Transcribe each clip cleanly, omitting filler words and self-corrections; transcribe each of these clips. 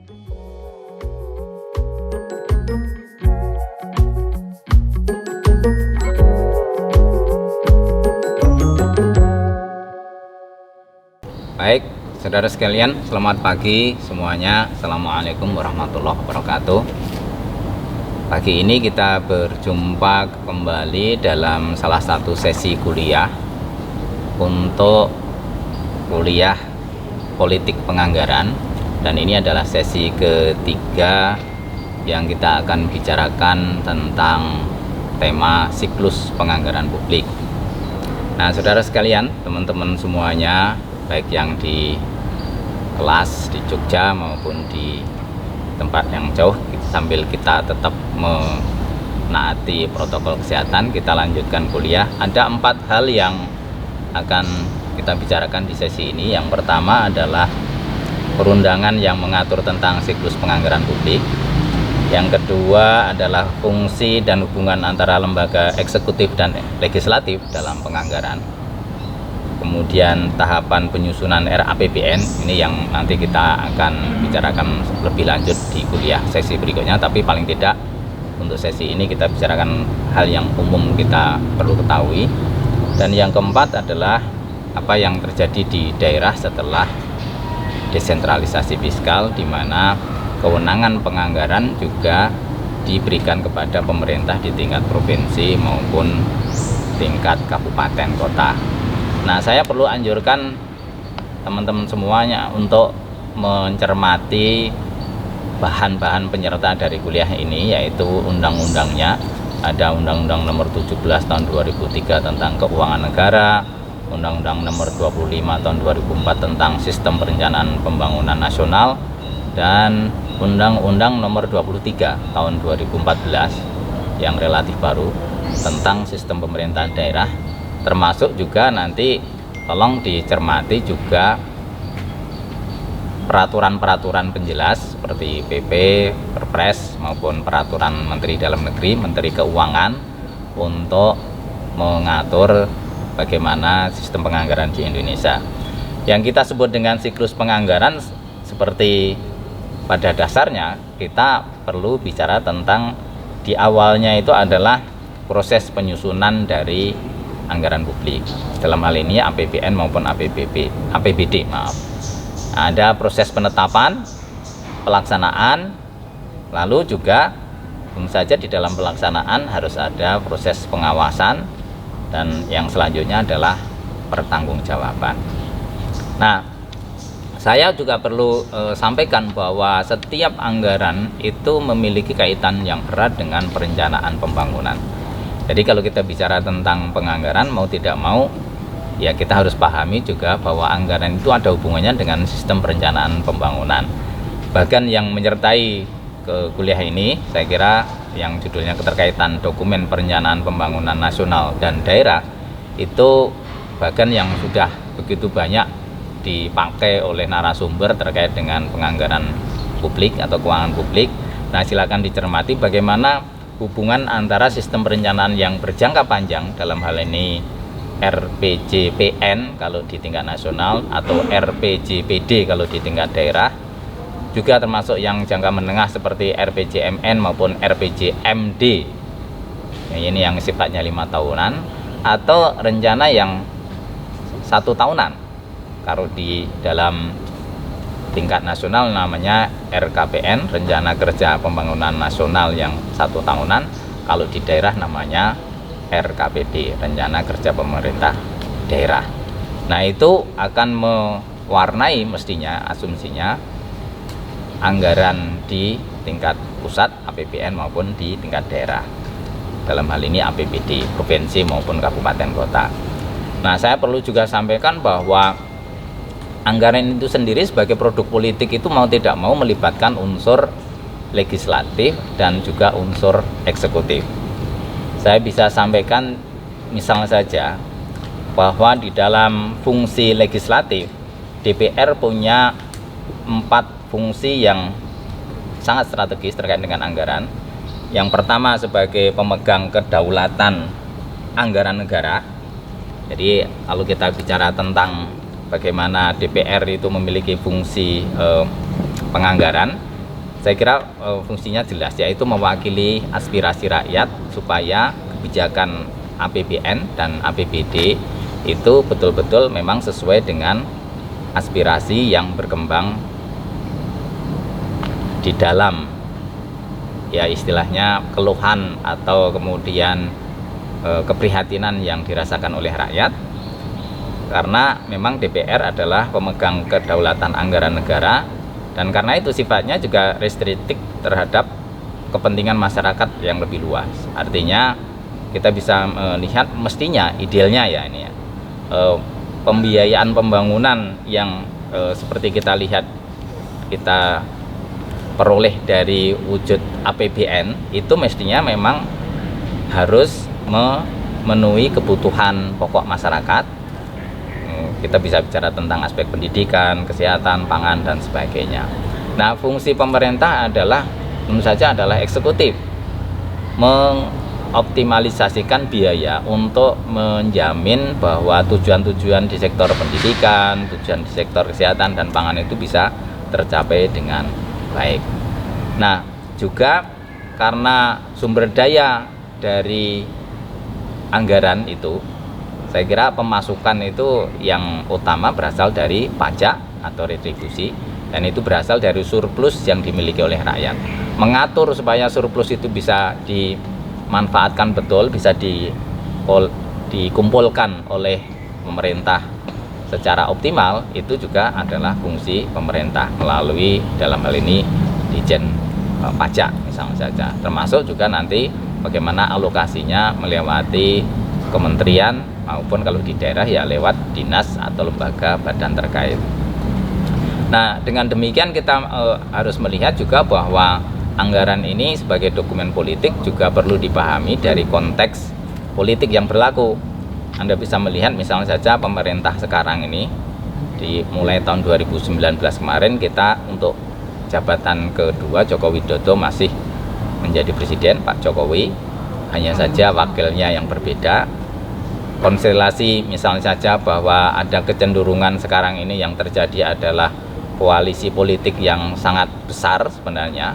Baik, saudara sekalian, selamat pagi semuanya. Assalamualaikum warahmatullahi wabarakatuh. Pagi ini kita berjumpa kembali dalam salah satu sesi kuliah untuk kuliah politik penganggaran, dan ini adalah sesi ketiga yang kita akan bicarakan tentang tema siklus penganggaran publik. Nah, saudara sekalian, teman-teman semuanya, baik yang di kelas di Jogja maupun di tempat yang jauh, sambil kita tetap menaati protokol kesehatan, kita lanjutkan kuliah. Ada 4 hal yang akan kita bicarakan di sesi ini. Yang pertama adalah perundangan yang mengatur tentang siklus penganggaran publik. Yang kedua adalah fungsi dan hubungan antara lembaga eksekutif dan legislatif dalam penganggaran. Kemudian tahapan penyusunan RAPBN, ini yang nanti kita akan bicarakan lebih lanjut di kuliah sesi berikutnya, tapi paling tidak untuk sesi ini kita bicarakan hal yang umum kita perlu ketahui. Dan yang keempat adalah apa yang terjadi di daerah setelah desentralisasi fiskal, di mana kewenangan penganggaran juga diberikan kepada pemerintah di tingkat provinsi maupun tingkat kabupaten kota. Nah, saya perlu anjurkan teman-teman semuanya untuk mencermati bahan-bahan penyerta dari kuliah ini, yaitu undang-undangnya. Ada Undang-Undang Nomor 17 Tahun 2003 tentang Keuangan Negara, Undang-Undang Nomor 25 Tahun 2004 tentang Sistem Perencanaan Pembangunan Nasional, dan Undang-Undang Nomor 23 Tahun 2014 yang relatif baru tentang Sistem Pemerintahan Daerah. Termasuk juga nanti tolong dicermati juga peraturan-peraturan penjelas seperti PP, Perpres maupun peraturan Menteri Dalam Negeri, Menteri Keuangan, untuk mengatur bagaimana sistem penganggaran di Indonesia. Yang kita sebut dengan siklus penganggaran, seperti pada dasarnya kita perlu bicara tentang di awalnya itu adalah proses penyusunan dari anggaran publik, dalam hal ini APBN maupun APBD. Ada proses penetapan, pelaksanaan, lalu juga tentu saja di dalam pelaksanaan harus ada proses pengawasan, dan yang selanjutnya adalah pertanggungjawaban. Nah, saya juga perlu sampaikan bahwa setiap anggaran itu memiliki kaitan yang erat dengan perencanaan pembangunan. Jadi kalau kita bicara tentang penganggaran, mau tidak mau ya kita harus pahami juga bahwa anggaran itu ada hubungannya dengan sistem perencanaan pembangunan. Bahkan yang menyertai ke kuliah ini, saya kira yang judulnya keterkaitan dokumen perencanaan pembangunan nasional dan daerah, itu bahkan yang sudah begitu banyak dipakai oleh narasumber terkait dengan penganggaran publik atau keuangan publik. Nah, silakan dicermati bagaimana hubungan antara sistem perencanaan yang berjangka panjang, dalam hal ini RPJPN kalau di tingkat nasional, atau RPJPD kalau di tingkat daerah, juga termasuk yang jangka menengah seperti RPJMN maupun RPJMD, ini yang sifatnya 5 tahunan, atau rencana yang 1 tahunan kalau di dalam tingkat nasional namanya RKPN, Rencana Kerja Pembangunan Nasional yang 1 tahunan. Kalau di daerah namanya RKPD, Rencana Kerja Pemerintah Daerah. Nah, itu akan mewarnai mestinya asumsinya anggaran di tingkat pusat APBN maupun di tingkat daerah, dalam hal ini APBD provinsi maupun kabupaten kota. Nah, saya perlu juga sampaikan bahwa anggaran itu sendiri sebagai produk politik itu mau tidak mau melibatkan unsur legislatif dan juga unsur eksekutif. Saya bisa sampaikan misalnya saja bahwa di dalam fungsi legislatif, DPR punya 4 fungsi yang sangat strategis terkait dengan anggaran. Yang pertama sebagai pemegang kedaulatan anggaran negara. Jadi kalau kita bicara tentang bagaimana DPR itu memiliki fungsi penganggaran, saya kira fungsinya jelas, yaitu mewakili aspirasi rakyat supaya kebijakan APBN dan APBD itu betul-betul memang sesuai dengan aspirasi yang berkembang di dalam, ya istilahnya keluhan atau kemudian keprihatinan yang dirasakan oleh rakyat. Karena memang DPR adalah pemegang kedaulatan anggaran negara, dan karena itu sifatnya juga restriktif terhadap kepentingan masyarakat yang lebih luas. Artinya kita bisa melihat mestinya idealnya ya ini ya, pembiayaan pembangunan yang seperti kita lihat kita peroleh dari wujud APBN itu mestinya memang harus memenuhi kebutuhan pokok masyarakat. Kita bisa bicara tentang aspek pendidikan, kesehatan, pangan, dan sebagainya. Nah, fungsi pemerintah adalah tentu saja adalah eksekutif, mengoptimalisasikan biaya untuk menjamin bahwa tujuan-tujuan di sektor pendidikan, tujuan di sektor kesehatan dan pangan itu bisa tercapai dengan baik. Nah, juga karena sumber daya dari anggaran itu, saya kira pemasukan itu yang utama berasal dari pajak atau retribusi, dan itu berasal dari surplus yang dimiliki oleh rakyat. Mengatur supaya surplus itu bisa dimanfaatkan betul, bisa dikumpulkan oleh pemerintah secara optimal, itu juga adalah fungsi pemerintah melalui dalam hal ini Ditjen Pajak misalnya saja. Termasuk juga nanti bagaimana alokasinya melewati kementerian maupun kalau di daerah ya lewat dinas atau lembaga badan terkait. Nah, dengan demikian kita harus melihat juga bahwa anggaran ini sebagai dokumen politik juga perlu dipahami dari konteks politik yang berlaku. Anda bisa melihat misalnya saja pemerintah sekarang ini mulai tahun 2019 kemarin kita untuk jabatan kedua Joko Widodo masih menjadi presiden Pak Jokowi, hanya saja wakilnya yang berbeda. Konstelasi misalnya saja bahwa ada kecenderungan sekarang ini yang terjadi adalah koalisi politik yang sangat besar sebenarnya.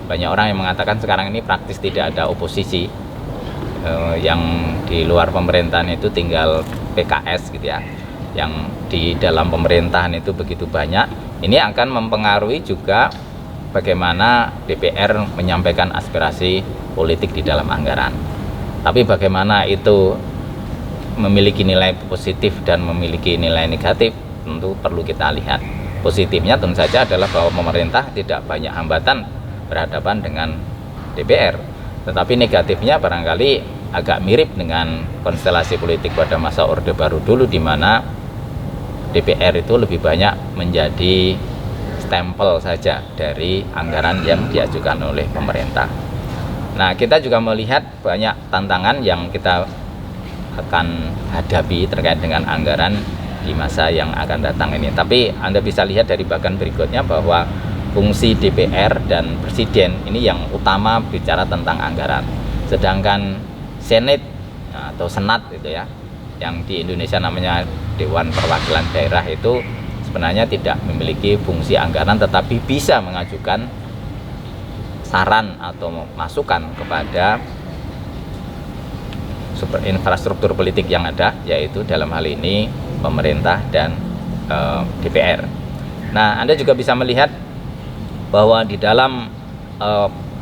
Banyak orang yang mengatakan sekarang ini praktis tidak ada oposisi, yang di luar pemerintahan itu tinggal PKS gitu ya, yang di dalam pemerintahan itu begitu banyak. Ini akan mempengaruhi juga bagaimana DPR menyampaikan aspirasi politik di dalam anggaran. Tapi bagaimana itu memiliki nilai positif dan memiliki nilai negatif tentu perlu kita lihat. Positifnya tentu saja adalah bahwa pemerintah tidak banyak hambatan berhadapan dengan DPR. Tetapi negatifnya barangkali agak mirip dengan konstelasi politik pada masa Orde Baru dulu, di mana DPR itu lebih banyak menjadi stempel saja dari anggaran yang diajukan oleh pemerintah. Nah, kita juga melihat banyak tantangan yang kita akan hadapi terkait dengan anggaran di masa yang akan datang ini. Tapi Anda bisa lihat dari bagian berikutnya bahwa fungsi DPR dan Presiden ini yang utama bicara tentang anggaran. Sedangkan Senate atau Senat itu ya, yang di Indonesia namanya Dewan Perwakilan Daerah, itu sebenarnya tidak memiliki fungsi anggaran, tetapi bisa mengajukan saran atau masukan kepada infrastruktur politik yang ada, yaitu dalam hal ini pemerintah dan DPR. Nah, Anda juga bisa melihat bahwa di dalam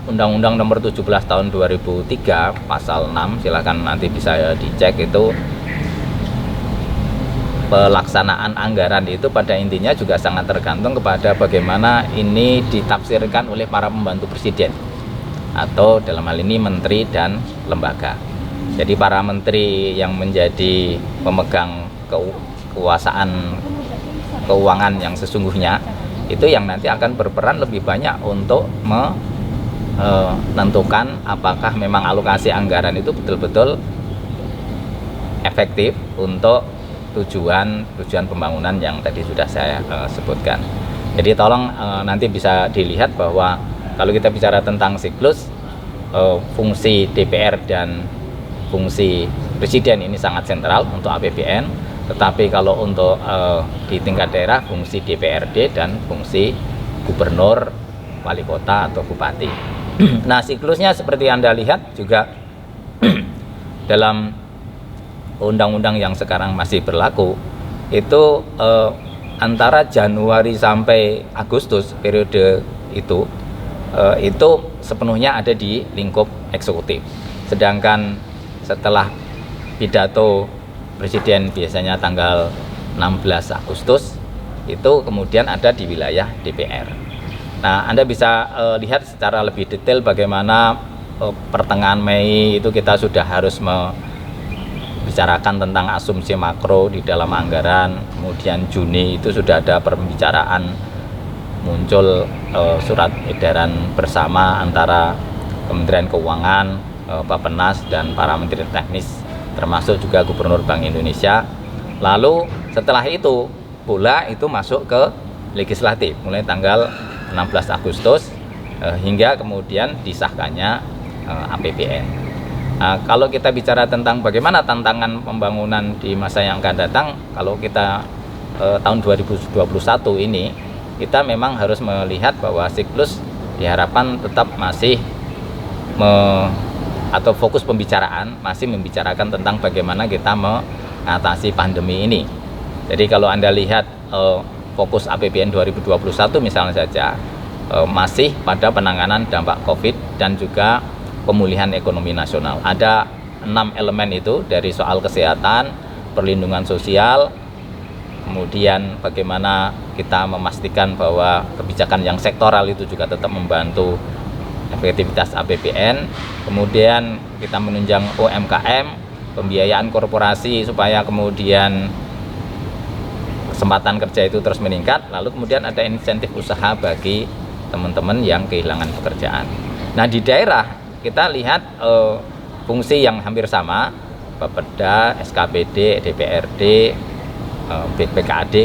Undang-Undang Nomor 17 Tahun 2003 Pasal 6, silakan nanti bisa dicek, itu pelaksanaan anggaran itu pada intinya juga sangat tergantung kepada bagaimana ini ditafsirkan oleh para pembantu presiden atau dalam hal ini menteri dan lembaga. Jadi para menteri yang menjadi pemegang kekuasaan keuangan yang sesungguhnya itu yang nanti akan berperan lebih banyak untuk menentukan apakah memang alokasi anggaran itu betul-betul efektif untuk tujuan pembangunan yang tadi sudah saya sebutkan. Jadi tolong nanti bisa dilihat bahwa kalau kita bicara tentang siklus, fungsi DPR dan fungsi Presiden ini sangat sentral untuk APBN, tetapi kalau untuk di tingkat daerah fungsi DPRD dan fungsi gubernur wali kota atau bupati. Nah, siklusnya seperti Anda lihat juga dalam undang-undang yang sekarang masih berlaku itu antara Januari sampai Agustus periode itu sepenuhnya ada di lingkup eksekutif. Sedangkan setelah pidato Presiden biasanya tanggal 16 Agustus itu kemudian ada di wilayah DPR. Nah, Anda bisa lihat secara lebih detail bagaimana pertengahan Mei itu kita sudah harus membicarakan tentang asumsi makro di dalam anggaran. Kemudian Juni itu sudah ada pembicaraan, muncul surat edaran bersama antara Kementerian Keuangan, Bappenas dan para menteri teknis, termasuk juga Gubernur Bank Indonesia. Lalu setelah itu bola itu masuk ke legislatif mulai tanggal 16 Agustus hingga kemudian disahkannya APBN. Nah, kalau kita bicara tentang bagaimana tantangan pembangunan di masa yang akan datang, kalau kita tahun 2021 ini kita memang harus melihat bahwa siklus diharapkan tetap masih atau fokus pembicaraan masih membicarakan tentang bagaimana kita mengatasi pandemi ini. Jadi kalau Anda lihat fokus APBN 2021 misalnya saja masih pada penanganan dampak COVID dan juga pemulihan ekonomi nasional. Ada 6 elemen itu, dari soal kesehatan, perlindungan sosial, kemudian bagaimana kita memastikan bahwa kebijakan yang sektoral itu juga tetap membantu efektivitas APBN, kemudian kita menunjang UMKM, pembiayaan korporasi supaya kemudian kesempatan kerja itu terus meningkat, lalu kemudian ada insentif usaha bagi teman-teman yang kehilangan pekerjaan. Nah, di daerah kita lihat fungsi yang hampir sama, Bapeda, SKPD, DPRD, BPKAD,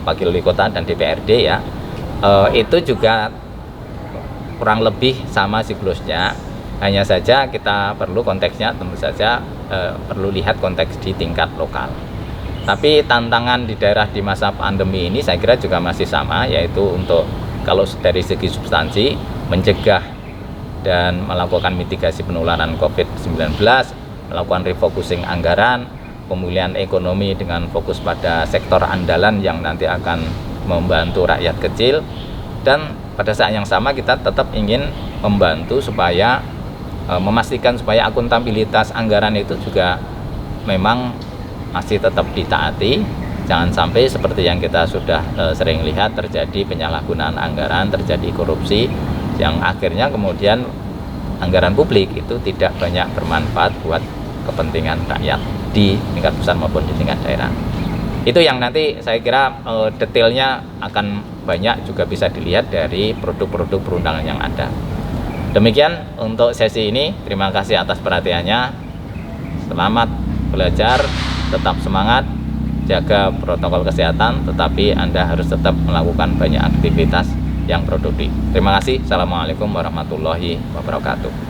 Wakil Wali Kota dan DPRD ya, itu juga kurang lebih sama siklusnya. Hanya saja kita perlu konteksnya, tentu saja perlu lihat konteks di tingkat lokal. Tapi tantangan di daerah di masa pandemi ini saya kira juga masih sama, yaitu untuk kalau dari segi substansi mencegah dan melakukan mitigasi penularan COVID-19, melakukan refocusing anggaran, pemulihan ekonomi dengan fokus pada sektor andalan yang nanti akan membantu rakyat kecil, dan pada saat yang sama kita tetap ingin membantu supaya memastikan supaya akuntabilitas anggaran itu juga memang masih tetap ditaati. Jangan sampai seperti yang kita sudah sering lihat terjadi penyalahgunaan anggaran, terjadi korupsi yang akhirnya kemudian anggaran publik itu tidak banyak bermanfaat buat kepentingan rakyat di tingkat pusat maupun di tingkat daerah. Itu yang nanti saya kira detailnya akan banyak juga bisa dilihat dari produk-produk perundangan yang ada. Demikian untuk sesi ini, terima kasih atas perhatiannya. Selamat belajar, tetap semangat, jaga protokol kesehatan, tetapi Anda harus tetap melakukan banyak aktivitas yang produktif. Terima kasih. Assalamualaikum warahmatullahi wabarakatuh.